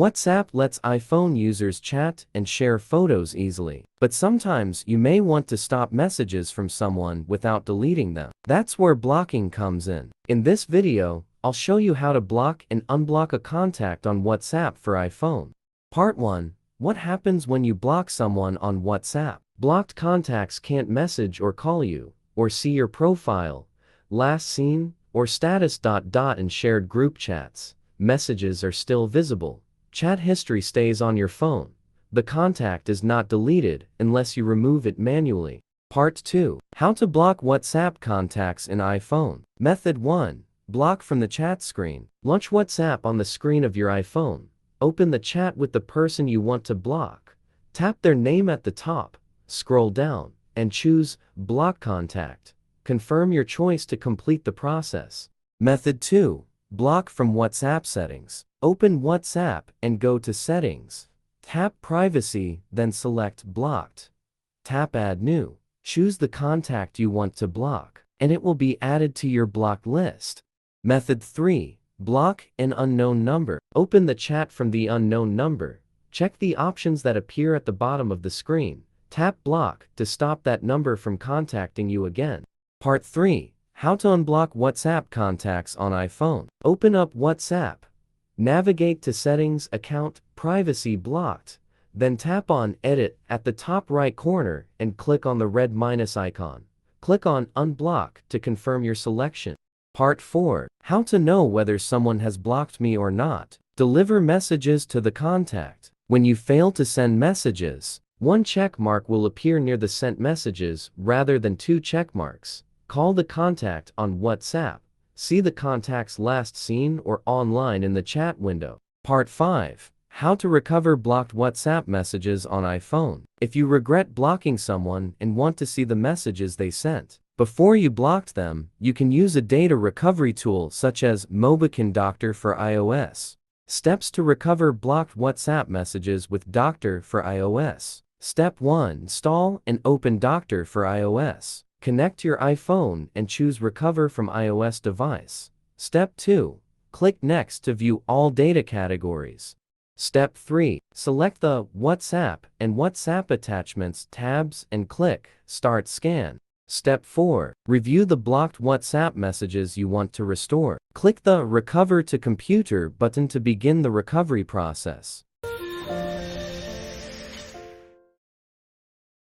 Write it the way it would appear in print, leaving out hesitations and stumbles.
WhatsApp lets iPhone users chat and share photos easily, but sometimes you may want to stop messages from someone without deleting them. That's where blocking comes in. In this video, I'll show you how to block and unblock a contact on WhatsApp for iPhone. Part 1. What happens when you block someone on WhatsApp? Blocked contacts can't message or call you, or see your profile, last seen, or status. In shared group chats, messages are still visible. Chat history stays on your phone. The contact is not deleted unless you remove it manually. Part 2. How to block WhatsApp contacts in iPhone. Method 1. Block from the chat screen. Launch WhatsApp on the screen of your iPhone. Open the chat with the person you want to block. Tap their name at the top, scroll down, and choose Block Contact. Confirm your choice to complete the process. Method 2. Block from WhatsApp settings. Open WhatsApp and go to Settings. Tap Privacy, then select Blocked. Tap Add New. Choose the contact you want to block, and it will be added to your blocked list. Method 3. Block an unknown number. Open the chat from the unknown number. Check the options that appear at the bottom of the screen. Tap Block to stop that number from contacting you again. Part 3. How to unblock WhatsApp contacts on iPhone. Open up WhatsApp. Navigate to Settings, Account, Privacy Blocked. Then tap on Edit at the top right corner and click on the red minus icon. Click on Unblock to confirm your selection. Part 4. How to know whether someone has blocked me or not. Deliver messages to the contact. When you fail to send messages, one check mark will appear near the sent messages rather than two check marks. Call the contact on WhatsApp. See the contact's last seen or online in the chat window. Part 5. How to recover blocked WhatsApp messages on iPhone. If you regret blocking someone and want to see the messages they sent before you blocked them, you can use a data recovery tool such as Mobican Doctor for iOS. Steps to recover blocked WhatsApp messages with Doctor for iOS. Step 1. Install and open Doctor for iOS. Connect your iPhone and choose Recover from iOS device. Step 2. Click Next to view all data categories. Step 3. Select the WhatsApp and WhatsApp attachments tabs and click Start Scan. Step 4. Review the blocked WhatsApp messages you want to restore. Click the Recover to Computer button to begin the recovery process.